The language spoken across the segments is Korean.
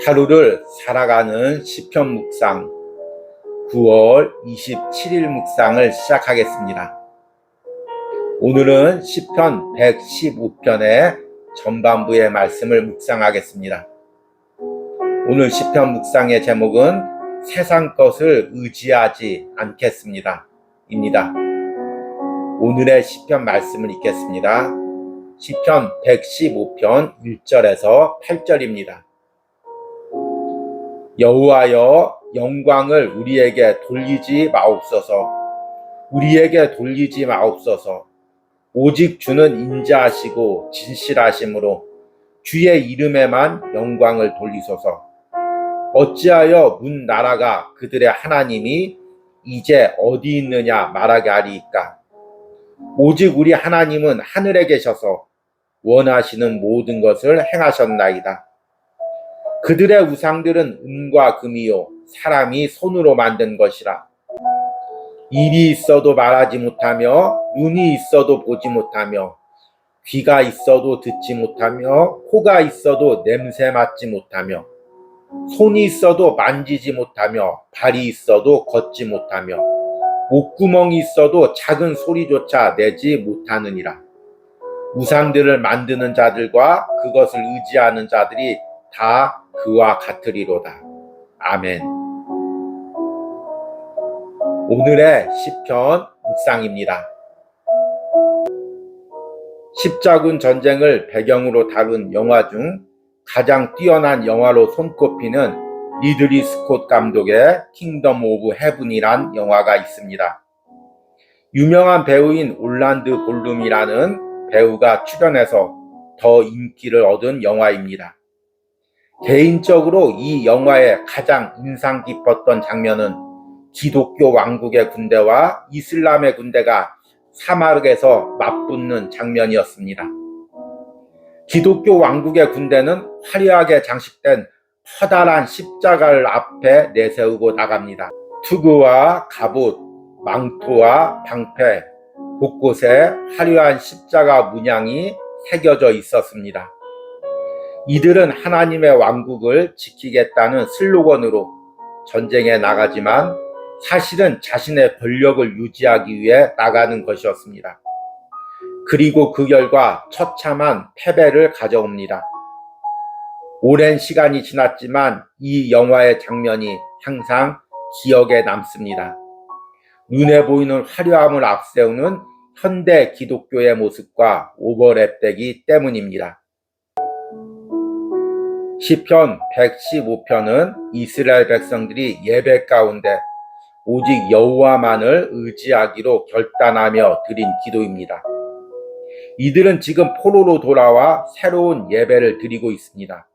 하루를 살아가는 시편 묵상 9월 27일 묵상을 시작하겠습니다. 오늘은 시편 115편의 전반부의 말씀을 묵상하겠습니다. 오늘 시편 묵상의 제목은 세상 것을 의지하지 않겠습니다 입니다. 오늘의 시편 말씀을 읽겠습니다. 시편 115편 1절에서 8절입니다. 여호와여, 영광을 우리에게 돌리지 마옵소서. 우리에게 돌리지 마옵소서. 오직 주는 인자하시고 진실하심으로 주의 이름에만 영광을 돌리소서. 어찌하여 문 나라가 그들의 하나님이 이제 어디 있느냐 말하게 하리이까. 오직 우리 하나님은 하늘에 계셔서 원하시는 모든 것을 행하셨나이다. 그들의 우상들은 은과 금이요 사람이 손으로 만든 것이라. 입이 있어도 말하지 못하며 눈이 있어도 보지 못하며 귀가 있어도 듣지 못하며 코가 있어도 냄새 맡지 못하며 손이 있어도 만지지 못하며 발이 있어도 걷지 못하며 목구멍이 있어도 작은 소리조차 내지 못하느니라. 우상들을 만드는 자들과 그것을 의지하는 자들이 다 그와 같으리로다. 아멘. 오늘의 시편 묵상입니다. 십자군 전쟁을 배경으로 다룬 영화 중 가장 뛰어난 영화로 손꼽히는 리들리 스콧 감독의 킹덤 오브 헤븐이란 영화가 있습니다. 유명한 배우인 올란드 볼룸이라는 배우가 출연해서 더 인기를 얻은 영화입니다. 개인적으로 이 영화의 가장 인상 깊었던 장면은 기독교 왕국의 군대와 이슬람의 군대가 사막에서 맞붙는 장면이었습니다. 기독교 왕국의 군대는 화려하게 장식된 커다란 십자가를 앞에 내세우고 나갑니다. 투구와 갑옷, 망토와 방패, 곳곳에 화려한 십자가 문양이 새겨져 있었습니다. 이들은 하나님의 왕국을 지키겠다는 슬로건으로 전쟁에 나가지만 사실은 자신의 권력을 유지하기 위해 나가는 것이었습니다. 그리고 그 결과 처참한 패배를 가져옵니다. 오랜 시간이 지났지만 이 영화의 장면이 항상 기억에 남습니다. 눈에 보이는 화려함을 앞세우는 현대 기독교의 모습과 오버랩되기 때문입니다. 시편 115편은 이스라엘 백성들이 예배 가운데 오직 여호와만을 의지하기로 결단하며 드린 기도입니다. 이들은 지금 포로로 돌아와 새로운 예배를 드리고 있습니다.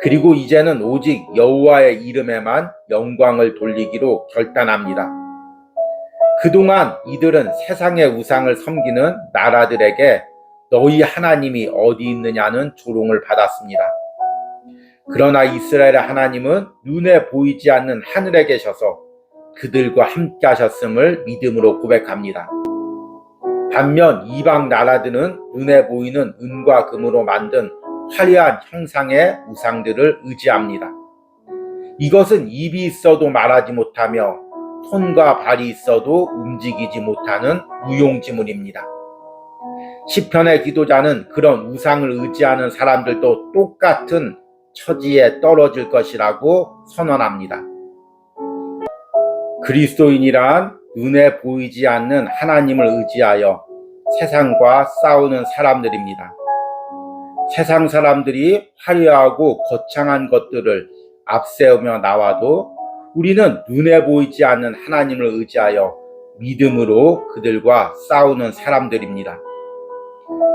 그리고 이제는 오직 여호와의 이름에만 영광을 돌리기로 결단합니다. 그동안 이들은 세상의 우상을 섬기는 나라들에게 너희 하나님이 어디 있느냐는 조롱을 받았습니다. 그러나 이스라엘의 하나님은 눈에 보이지 않는 하늘에 계셔서 그들과 함께 하셨음을 믿음으로 고백합니다. 반면 이방 나라들은 눈에 보이는 은과 금으로 만든 화려한 형상의 우상들을 의지합니다. 이것은 입이 있어도 말하지 못하며 손과 발이 있어도 움직이지 못하는 무용지물입니다. 시편의 기도자는 그런 우상을 의지하는 사람들도 똑같은 처지에 떨어질 것이라고 선언합니다. 그리스도인이란 눈에 보이지 않는 하나님을 의지하여 세상과 싸우는 사람들입니다. 세상 사람들이 화려하고 거창한 것들을 앞세우며 나와도 우리는 눈에 보이지 않는 하나님을 의지하여 믿음으로 그들과 싸우는 사람들입니다.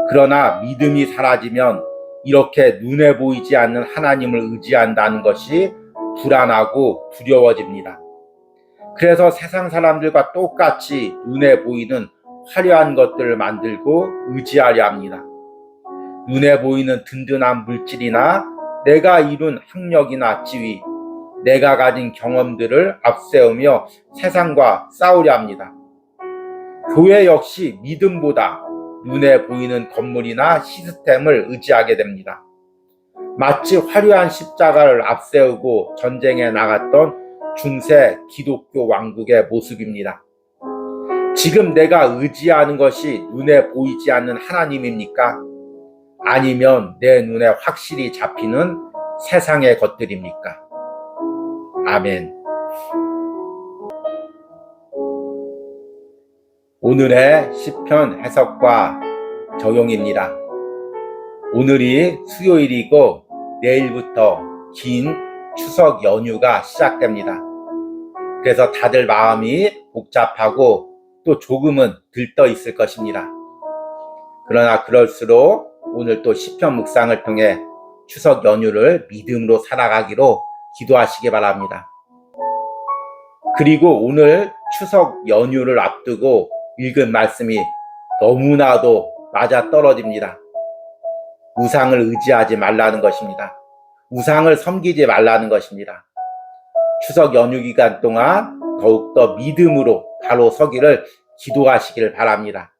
그러나 믿음이 사라지면 이렇게 눈에 보이지 않는 하나님을 의지한다는 것이 불안하고 두려워집니다. 그래서 세상 사람들과 똑같이 눈에 보이는 화려한 것들을 만들고 의지하려 합니다. 눈에 보이는 든든한 물질이나 내가 이룬 학력이나 지위, 내가 가진 경험들을 앞세우며 세상과 싸우려 합니다. 교회 역시 믿음보다 눈에 보이는 건물이나 시스템을 의지하게 됩니다. 마치 화려한 십자가를 앞세우고 전쟁에 나갔던 중세 기독교 왕국의 모습입니다. 지금 내가 의지하는 것이 눈에 보이지 않는 하나님입니까? 아니면 내 눈에 확실히 잡히는 세상의 것들입니까? 아멘. 오늘의 시편 해석과 적용입니다. 오늘이 수요일이고 내일부터 긴 추석 연휴가 시작됩니다. 그래서 다들 마음이 복잡하고 또 조금은 들떠 있을 것입니다. 그러나 그럴수록 오늘 또 시편 묵상을 통해 추석 연휴를 믿음으로 살아가기로 기도하시기 바랍니다. 그리고 오늘 추석 연휴를 앞두고 읽은 말씀이 너무나도 맞아떨어집니다. 우상을 의지하지 말라는 것입니다. 우상을 섬기지 말라는 것입니다. 추석 연휴 기간 동안 더욱더 믿음으로 바로 서기를 기도하시기를 바랍니다.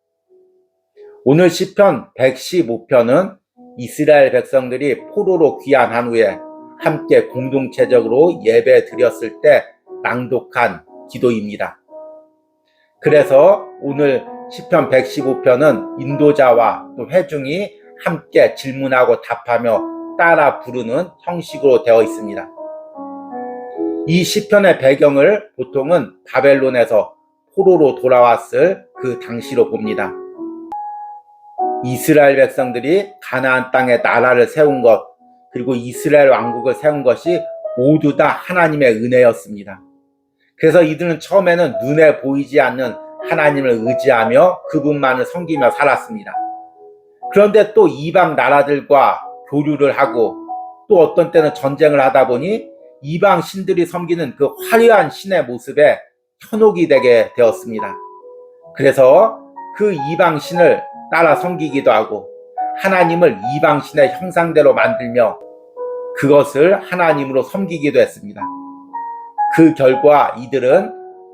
오늘 시편 115편은 이스라엘 백성들이 포로로 귀환한 후에 함께 공동체적으로 예배 드렸을 때 낭독한 기도입니다. 그래서 오늘 시편 115편은 인도자와 또 회중이 함께 질문하고 답하며 따라 부르는 형식으로 되어 있습니다. 이 시편의 배경을 보통은 바벨론에서 포로로 돌아왔을 그 당시로 봅니다. 이스라엘 백성들이 가나안 땅에 나라를 세운 것, 그리고 이스라엘 왕국을 세운 것이 모두 다 하나님의 은혜였습니다. 그래서 이들은 처음에는 눈에 보이지 않는 하나님을 의지하며 그분만을 섬기며 살았습니다. 그런데 또 이방 나라들과 교류를 하고 또 어떤 때는 전쟁을 하다 보니 이방 신들이 섬기는 그 화려한 신의 모습에 현혹이 되게 되었습니다. 그래서 그 이방 신을 따라 섬기기도 하고 하나님을 이방 신의 형상대로 만들며 그것을 하나님으로 섬기기도 했습니다. 그 결과 이들은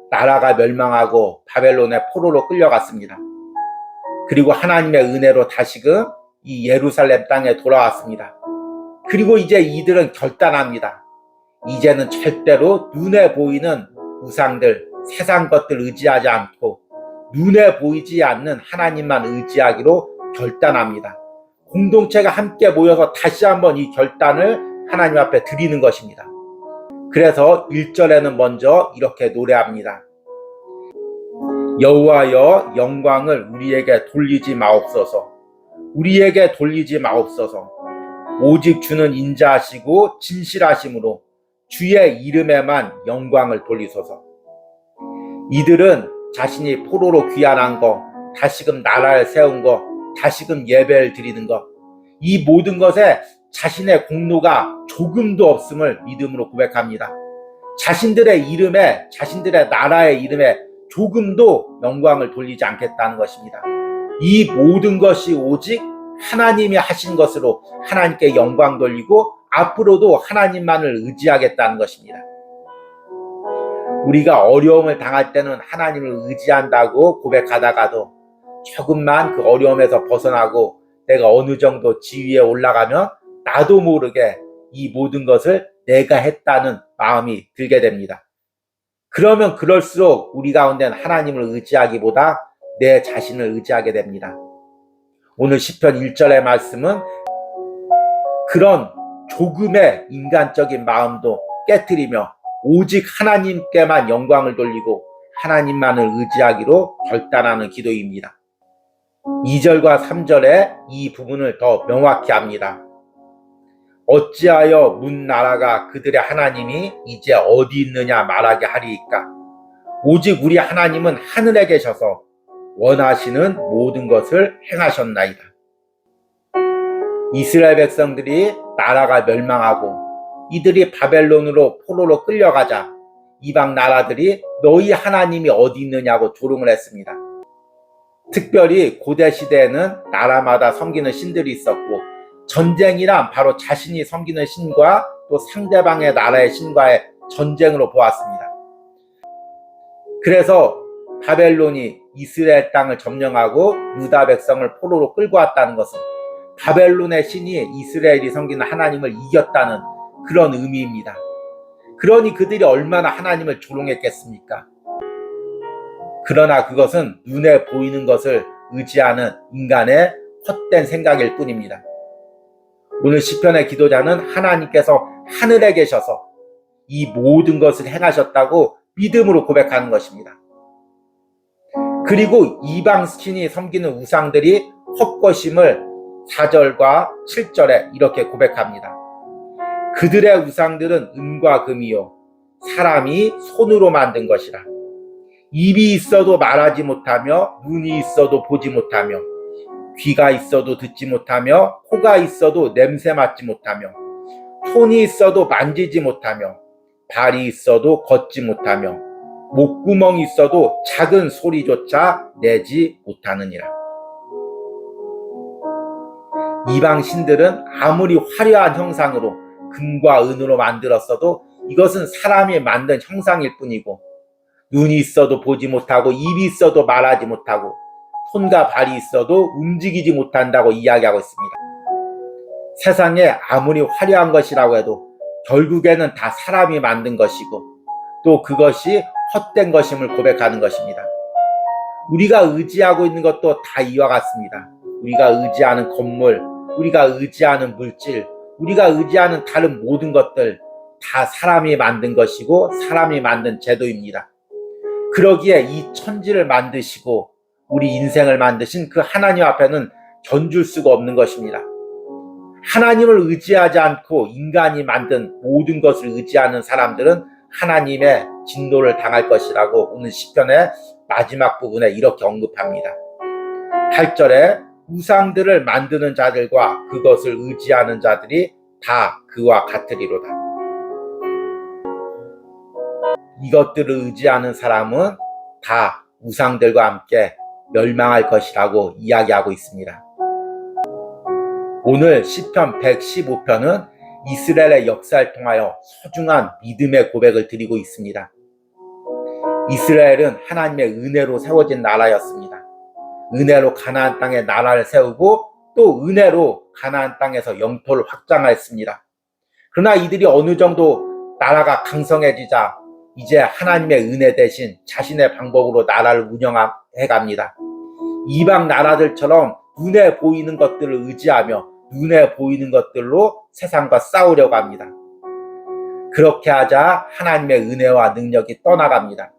나라가 멸망하고 바벨론의 포로로 끌려갔습니다. 그리고 하나님의 은혜로 다시금 이 예루살렘 땅에 돌아왔습니다. 그리고 이제 이들은 결단합니다. 이제는 절대로 눈에 보이는 우상들, 세상 것들 의지하지 않고 눈에 보이지 않는 하나님만 의지하기로 결단합니다. 공동체가 함께 모여서 다시 한번 이 결단을 하나님 앞에 드리는 것입니다. 그래서 1절에는 먼저 이렇게 노래합니다. 여호와여 영광을 우리에게 돌리지 마옵소서. 우리에게 돌리지 마옵소서. 오직 주는 인자하시고 진실하심으로 주의 이름에만 영광을 돌리소서. 이들은 자신이 포로로 귀환한 거, 다시금 나라를 세운 거, 다시금 예배를 드리는 것, 이 모든 것에 자신의 공로가 조금도 없음을 믿음으로 고백합니다. 자신들의 이름에, 자신들의 나라의 이름에 조금도 영광을 돌리지 않겠다는 것입니다. 이 모든 것이 오직 하나님이 하신 것으로 하나님께 영광 돌리고 앞으로도 하나님만을 의지하겠다는 것입니다. 우리가 어려움을 당할 때는 하나님을 의지한다고 고백하다가도 조금만 그 어려움에서 벗어나고 내가 어느 정도 지위에 올라가면 나도 모르게 이 모든 것을 내가 했다는 마음이 들게 됩니다. 그러면 그럴수록 우리 가운데는 하나님을 의지하기보다 내 자신을 의지하게 됩니다. 오늘 시편 1절의 말씀은 그런 조금의 인간적인 마음도 깨트리며 오직 하나님께만 영광을 돌리고 하나님만을 의지하기로 결단하는 기도입니다. 2절과 3절에 이 부분을 더 명확히 합니다. 어찌하여 문 나라가 그들의 하나님이 이제 어디 있느냐 말하게 하리이까. 오직 우리 하나님은 하늘에 계셔서 원하시는 모든 것을 행하셨나이다. 이스라엘 백성들이 나라가 멸망하고 이들이 바벨론으로 포로로 끌려가자 이방 나라들이 너희 하나님이 어디 있느냐고 조롱을 했습니다. 특별히 고대 시대에는 나라마다 섬기는 신들이 있었고 전쟁이란 바로 자신이 섬기는 신과 또 상대방의 나라의 신과의 전쟁으로 보았습니다. 그래서 바벨론이 이스라엘 땅을 점령하고 유다 백성을 포로로 끌고 왔다는 것은 바벨론의 신이 이스라엘이 섬기는 하나님을 이겼다는 그런 의미입니다. 그러니 그들이 얼마나 하나님을 조롱했겠습니까? 그러나 그것은 눈에 보이는 것을 의지하는 인간의 헛된 생각일 뿐입니다. 오늘 시편의 기도자는 하나님께서 하늘에 계셔서 이 모든 것을 행하셨다고 믿음으로 고백하는 것입니다. 그리고 이방 신이 섬기는 우상들이 헛것임을 4절과 7절에 이렇게 고백합니다. 그들의 우상들은 은과 금이요 사람이 손으로 만든 것이라. 입이 있어도 말하지 못하며 눈이 있어도 보지 못하며 귀가 있어도 듣지 못하며 코가 있어도 냄새 맡지 못하며 손이 있어도 만지지 못하며 발이 있어도 걷지 못하며 목구멍이 있어도 작은 소리조차 내지 못하느니라. 이방 신들은 아무리 화려한 형상으로 금과 은으로 만들었어도 이것은 사람이 만든 형상일 뿐이고 눈이 있어도 보지 못하고 입이 있어도 말하지 못하고 손과 발이 있어도 움직이지 못한다고 이야기하고 있습니다. 세상에 아무리 화려한 것이라고 해도 결국에는 다 사람이 만든 것이고 또 그것이 헛된 것임을 고백하는 것입니다. 우리가 의지하고 있는 것도 다 이와 같습니다. 우리가 의지하는 건물, 우리가 의지하는 물질, 우리가 의지하는 다른 모든 것들 다 사람이 만든 것이고 사람이 만든 제도입니다. 그러기에 이 천지를 만드시고 우리 인생을 만드신 그 하나님 앞에는 견줄 수가 없는 것입니다. 하나님을 의지하지 않고 인간이 만든 모든 것을 의지하는 사람들은 하나님의 진노를 당할 것이라고 오늘 시편의 마지막 부분에 이렇게 언급합니다. 8절에 우상들을 만드는 자들과 그것을 의지하는 자들이 다 그와 같으리로다. 이것들을 의지하는 사람은 다 우상들과 함께 멸망할 것이라고 이야기하고 있습니다. 오늘 시편 115편은 이스라엘의 역사를 통하여 소중한 믿음의 고백을 드리고 있습니다. 이스라엘은 하나님의 은혜로 세워진 나라였습니다. 은혜로 가나안 땅에 나라를 세우고 또 은혜로 가나안 땅에서 영토를 확장하였습니다. 그러나 이들이 어느 정도 나라가 강성해지자 이제 하나님의 은혜 대신 자신의 방법으로 나라를 운영해 갑니다. 이방 나라들처럼 눈에 보이는 것들을 의지하며 눈에 보이는 것들로 세상과 싸우려고 합니다. 그렇게 하자 하나님의 은혜와 능력이 떠나갑니다.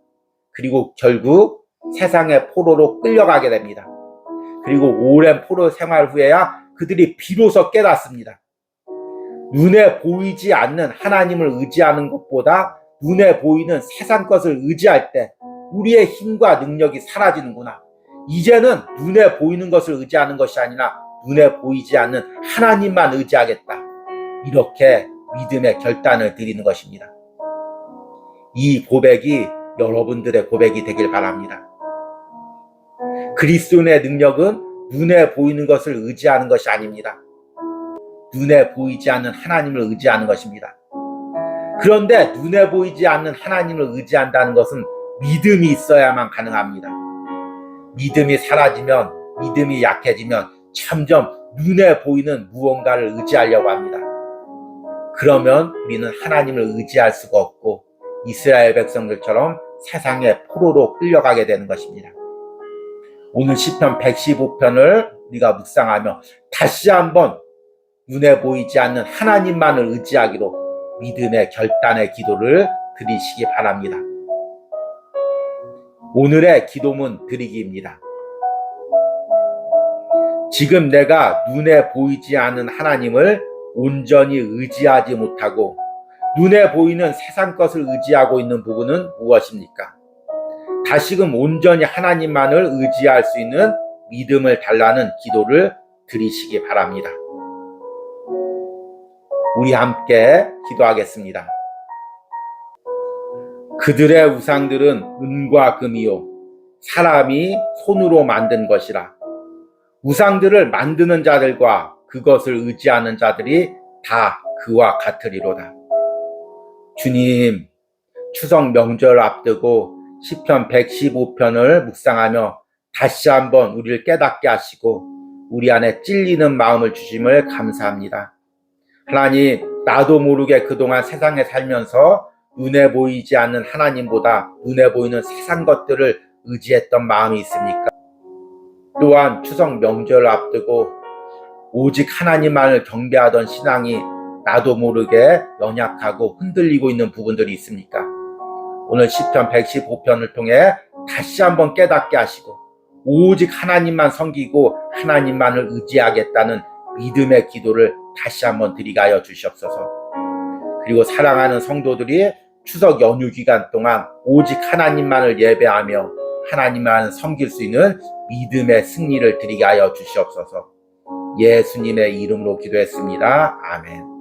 그리고 결국 세상의 포로로 끌려가게 됩니다. 그리고 오랜 포로 생활 후에야 그들이 비로소 깨닫습니다. 눈에 보이지 않는 하나님을 의지하는 것보다 눈에 보이는 세상 것을 의지할 때 우리의 힘과 능력이 사라지는구나. 이제는 눈에 보이는 것을 의지하는 것이 아니라 눈에 보이지 않는 하나님만 의지하겠다. 이렇게 믿음의 결단을 드리는 것입니다. 이 고백이 여러분들의 고백이 되길 바랍니다. 그리스도인의 능력은 눈에 보이는 것을 의지하는 것이 아닙니다. 눈에 보이지 않는 하나님을 의지하는 것입니다. 그런데 눈에 보이지 않는 하나님을 의지한다는 것은 믿음이 있어야만 가능합니다. 믿음이 사라지면, 믿음이 약해지면 점점 눈에 보이는 무언가를 의지하려고 합니다. 그러면 우리는 하나님을 의지할 수가 없고 이스라엘 백성들처럼 세상의 포로로 끌려가게 되는 것입니다. 오늘 시편 115편을 우리가 묵상하며 다시 한번 눈에 보이지 않는 하나님만을 의지하기로 믿음의 결단의 기도를 드리시기 바랍니다. 오늘의 기도문 드리기입니다. 지금 내가 눈에 보이지 않는 하나님을 온전히 의지하지 못하고 눈에 보이는 세상 것을 의지하고 있는 부분은 무엇입니까? 다시금 온전히 하나님만을 의지할 수 있는 믿음을 달라는 기도를 드리시기 바랍니다. 우리 함께 기도하겠습니다. 그들의 우상들은 은과 금이요 사람이 손으로 만든 것이라. 우상들을 만드는 자들과 그것을 의지하는 자들이 다 그와 같으리로다. 주님, 추석 명절 앞두고 시편 115편을 묵상하며 다시 한번 우리를 깨닫게 하시고 우리 안에 찔리는 마음을 주심을 감사합니다. 하나님, 나도 모르게 그동안 세상에 살면서 눈에 보이지 않는 하나님보다 눈에 보이는 세상 것들을 의지했던 마음이 있습니까? 또한 추석 명절을 앞두고 오직 하나님만을 경배하던 신앙이 나도 모르게 연약하고 흔들리고 있는 부분들이 있습니까? 오늘 시편 115편을 통해 다시 한번 깨닫게 하시고 오직 하나님만 섬기고 하나님만을 의지하겠다는 믿음의 기도를 다시 한번 드리게 하여 주시옵소서. 그리고 사랑하는 성도들이 추석 연휴 기간 동안 오직 하나님만을 예배하며 하나님만 섬길 수 있는 믿음의 승리를 드리게 하여 주시옵소서. 예수님의 이름으로 기도했습니다. 아멘.